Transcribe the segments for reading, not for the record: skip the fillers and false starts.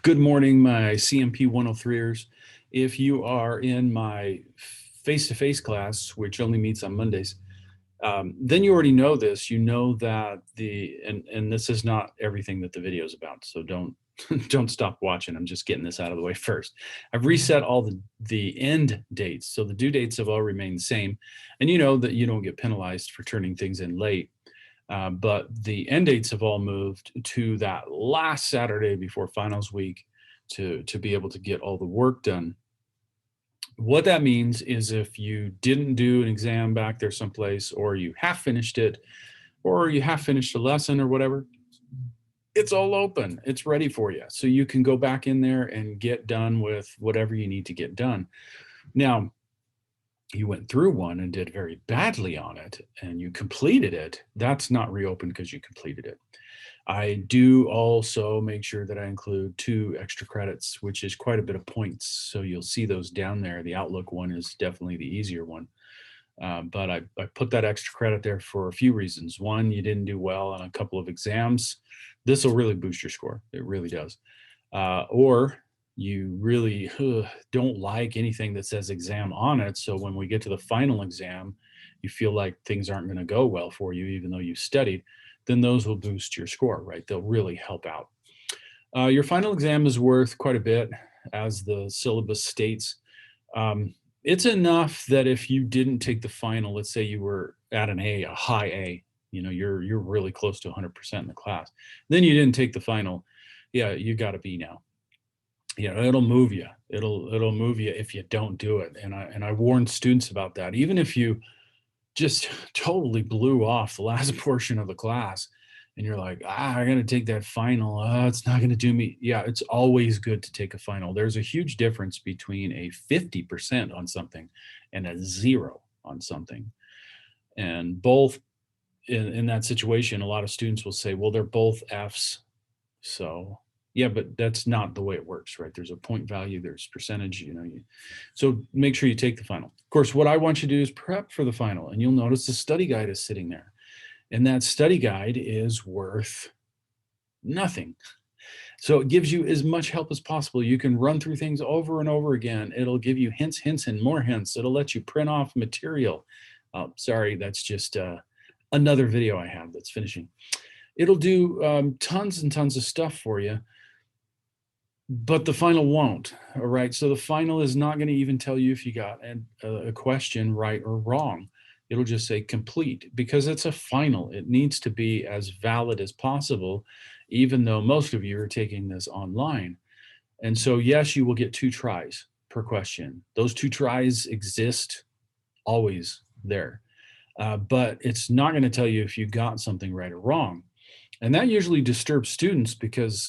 Good morning, my CMP 103ers. If you are in my face-to-face class, which only meets on Mondays, then you already know this. You know that and this is not everything that the video is about. So don't don't stop watching. I'm just getting this out of the way first. I've reset all the end dates, so the due dates have all remained the same, and you know that you don't get penalized for turning things in late. But the end dates have all moved to that last Saturday before finals week to be able to get all the work done. What that means is if you didn't do an exam back there someplace, or you half finished it, or you half finished a lesson or whatever, it's all open. It's ready for you. So you can go back in there and get done with whatever you need to get done. Now, you went through one and did very badly on it and you completed it, that's not reopened because you completed it. I do also make sure that I include 2 extra credits, which is quite a bit of points. So you'll see those down there. The Outlook one is definitely the easier one. But I put that extra credit there for a few reasons. One, you didn't do well on a couple of exams. This will really boost your score. It really does. Or you really don't like anything that says exam on it. So when we get to the final exam, you feel like things aren't going to go well for you, even though you studied, then those will boost your score, right? They'll really help out. Your final exam is worth quite a bit, as the syllabus states. It's enough that if you didn't take the final, let's say you were at an A, a high A, you know, you're really close to 100% in the class, then you didn't take the final, yeah, you got a B now. You know, it'll move you. It'll move you if you don't do it. And I warn students about that. Even if you just totally blew off the last portion of the class and you're like, I gotta take that final, it's not gonna do me. Yeah, it's always good to take a final. There's a huge difference between a 50% on something and a 0 on something. And both in that situation, a lot of students will say, well, they're both F's. So yeah, but that's not the way it works, right? There's a point value, there's percentage, you know. So make sure you take the final. Of course, what I want you to do is prep for the final, and you'll notice the study guide is sitting there. And that study guide is worth nothing. So it gives you as much help as possible. You can run through things over and over again. It'll give you hints, hints, and more hints. It'll let you print off material. Sorry, that's just another video I have that's finishing. It'll do tons and tons of stuff for you, but the final won't. All right. So the final is not going to even tell you if you got a question right or wrong. It'll just say complete, because it's a final. It needs to be as valid as possible, even though most of you are taking this online. And so, yes, you will get 2 tries per question. Those 2 tries exist always there. But it's not going to tell you if you got something right or wrong. And that usually disturbs students, because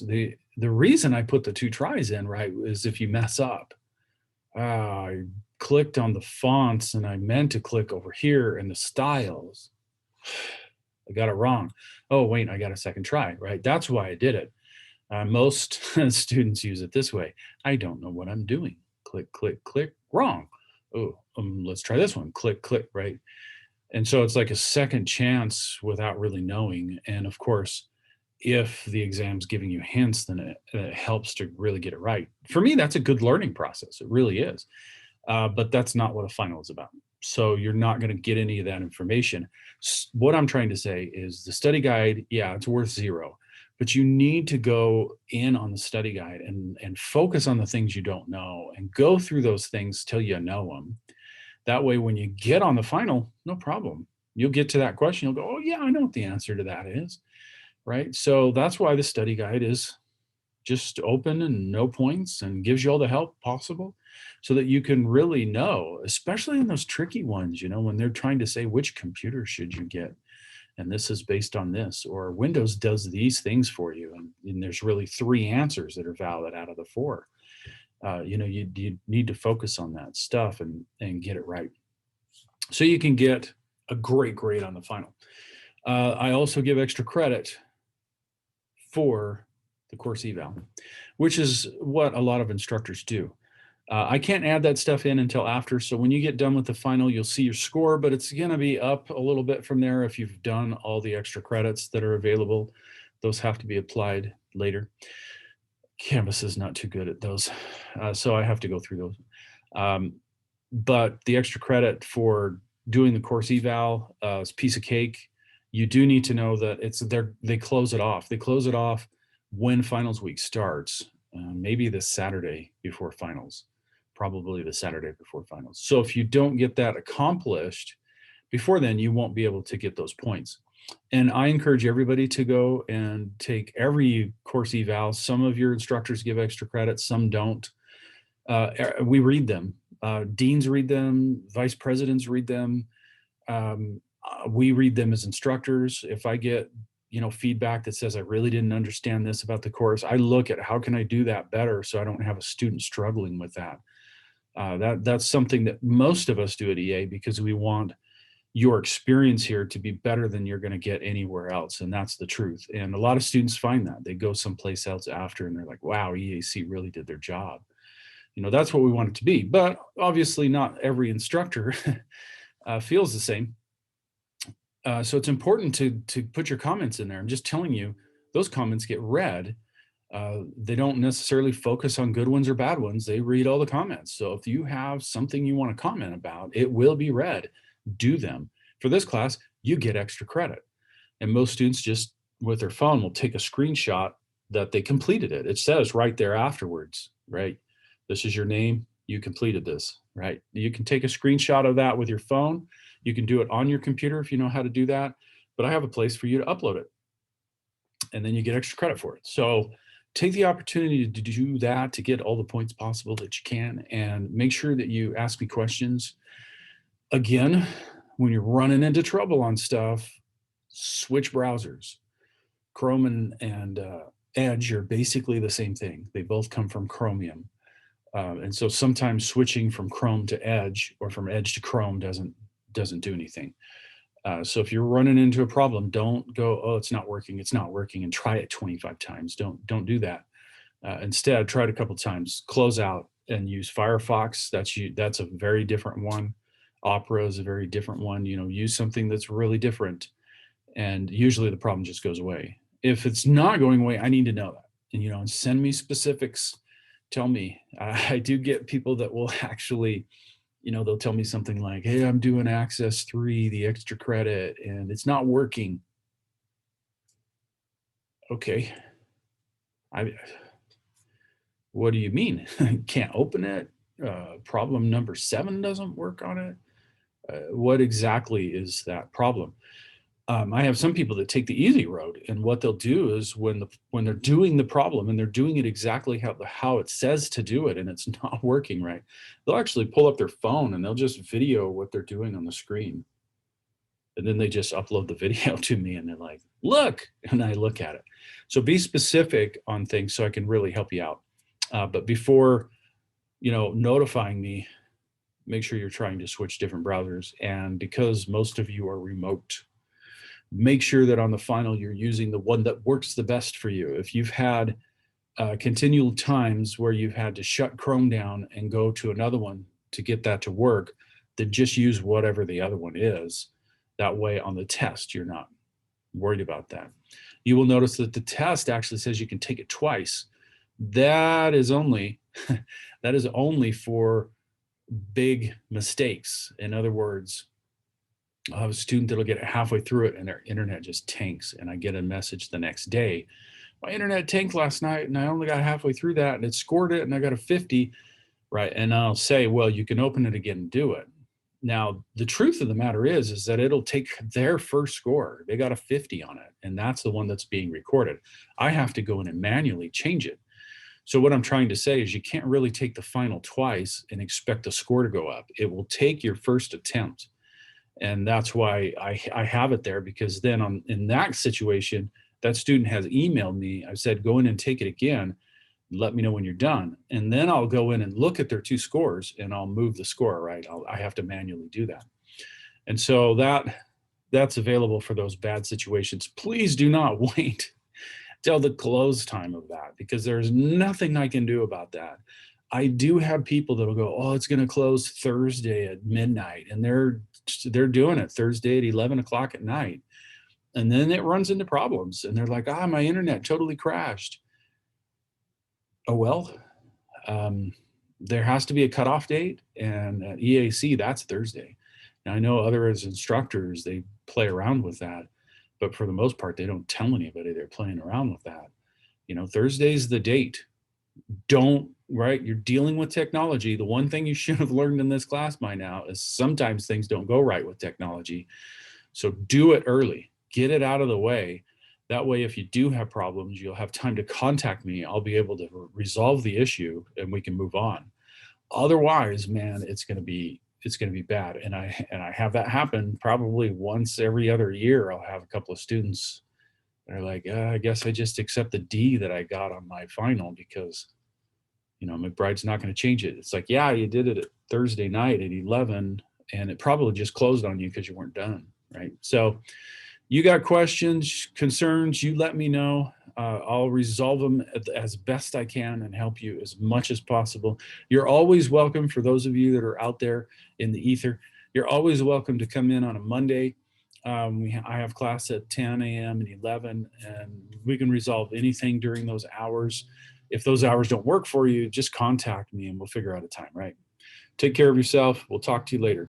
the reason I put the 2 tries in, right, is if you mess up. I clicked on the fonts and I meant to click over here in the styles. I got it wrong. Oh, wait, I got a second try, right? That's why I did it. Most students use it this way. I don't know what I'm doing. Click, click, click, wrong. Oh, let's try this one. Click, click, right? And so it's like a second chance without really knowing. And of course, if the exam's giving you hints, then it helps to really get it right. For me, that's a good learning process. It really is. But that's not what a final is about. So you're not going to get any of that information. What I'm trying to say is the study guide, yeah, it's worth 0. But you need to go in on the study guide and focus on the things you don't know and go through those things till you know them. That way, when you get on the final, no problem. You'll get to that question. You'll go, oh, yeah, I know what the answer to that is. Right? So that's why the study guide is just open and no points and gives you all the help possible, so that you can really know, especially in those tricky ones, you know, when they're trying to say which computer should you get. And this is based on this, or Windows does these things for you. And there's really 3 answers that are valid out of the 4. You know, you need to focus on that stuff and get it right, so you can get a great grade on the final. I also give extra credit for the course eval, which is what a lot of instructors do. I can't add that stuff in until after. So when you get done with the final, you'll see your score, but it's going to be up a little bit from there if you've done all the extra credits that are available. Those have to be applied later. Canvas is not too good at those. So I have to go through those. But the extra credit for doing the course eval is a piece of cake. You do need to know that they close it off. They close it off when finals week starts, maybe this Saturday before finals, probably the Saturday before finals. So if you don't get that accomplished before then, you won't be able to get those points. And I encourage everybody to go and take every course eval. Some of your instructors give extra credit, some don't. We read them. Deans read them, vice presidents read them. We read them as instructors. If I get feedback that says I really didn't understand this about the course, I look at how can I do that better so I don't have a student struggling with that. That's something that most of us do at EA because we want your experience here to be better than you're going to get anywhere else. And that's the truth. And a lot of students find that. They go someplace else after and they're like, wow, EAC really did their job. That's what we want it to be. But obviously not every instructor feels the same. So it's important to put your comments in there. I'm just telling you, those comments get read. They don't necessarily focus on good ones or bad ones. They read all the comments. So if you have something you want to comment about, it will be read. Do them. For this class, you get extra credit. And most students just with their phone will take a screenshot that they completed it. It says right there afterwards, right? This is your name. You completed this, right? You can take a screenshot of that with your phone. You can do it on your computer if you know how to do that. But I have a place for you to upload it. And then you get extra credit for it. So take the opportunity to do that, to get all the points possible that you can, and make sure that you ask me questions. Again, when you're running into trouble on stuff, switch browsers. Chrome and Edge are basically the same thing. They both come from Chromium. And so sometimes switching from Chrome to Edge or from Edge to Chrome doesn't do anything. So if you're running into a problem, don't go, oh, it's not working, and try it 25 times. Don't do that. Instead, try it a couple times, close out and use Firefox. That's a very different one. Opera is a very different one. Use something that's really different, and usually the problem just goes away. If it's not going away, I need to know that, and send me specifics. Tell me. I do get people that will actually, they'll tell me something like, hey, I'm doing Access 3, the extra credit, and it's not working. Okay. What do you mean? Can't open it? Problem number 7 doesn't work on it? What exactly is that problem? I have some people that take the easy road, and what they'll do is when they're doing the problem and they're doing it exactly how it says to do it, and it's not working right, they'll actually pull up their phone and they'll just video what they're doing on the screen, and then they just upload the video to me, and they're like, "Look," and I look at it. So be specific on things so I can really help you out. But before notifying me, make sure you're trying to switch different browsers, and because most of you are remote, make sure that on the final you're using the one that works the best for you. If you've had continual times where you've had to shut Chrome down and go to another one to get that to work, then just use whatever the other one is. That way on the test, you're not worried about that. You will notice that the test actually says you can take it twice. That is only for big mistakes. In other words, I have a student that'll get halfway through it and their internet just tanks, and I get a message the next day, my internet tanked last night and I only got halfway through that and it scored it and I got a 50, right? And I'll say, well, you can open it again and do it. Now, the truth of the matter is that it'll take their first score. They got a 50 on it, and that's the one that's being recorded. I have to go in and manually change it. So what I'm trying to say is you can't really take the final twice and expect the score to go up. It will take your first attempt. And that's why I have it there, because then in that situation, that student has emailed me. I said, go in and take it again. Let me know when you're done. And then I'll go in and look at their 2 scores and I'll move the score, right? I have to manually do that. And so that's available for those bad situations. Please do not wait till the close time of that, because there's nothing I can do about that. I do have people that'll go, oh, it's going to close Thursday at midnight, and they're doing it Thursday at 11 o'clock at night. And then it runs into problems and they're like, my internet totally crashed. Oh, well, um, there has to be a cutoff date, and at EAC, that's Thursday. Now, I know other as instructors, they play around with that, but for the most part, they don't tell anybody they're playing around with that. Thursday's the date. Don't, right? You're dealing with technology. The one thing you should have learned in this class by now is sometimes things don't go right with technology. So do it early, get it out of the way. That way, if you do have problems, you'll have time to contact me. I'll be able to resolve the issue and we can move on. Otherwise, man, it's going to be bad. And I have that happen probably once every other year. I'll have a couple of students that are like, I guess I just accept the D that I got on my final because McBride's not going to change it. It's like, yeah, you did it at Thursday night at 11 and it probably just closed on you because you weren't done, right? So you got questions, concerns, you let me know. I'll resolve them as best I can and help you as much as possible. You're always welcome, for those of you that are out there in the ether, you're always welcome to come in on a Monday. I have class at 10 a.m. and 11, and we can resolve anything during those hours. If those hours don't work for you, just contact me and we'll figure out a time, right? Take care of yourself. We'll talk to you later.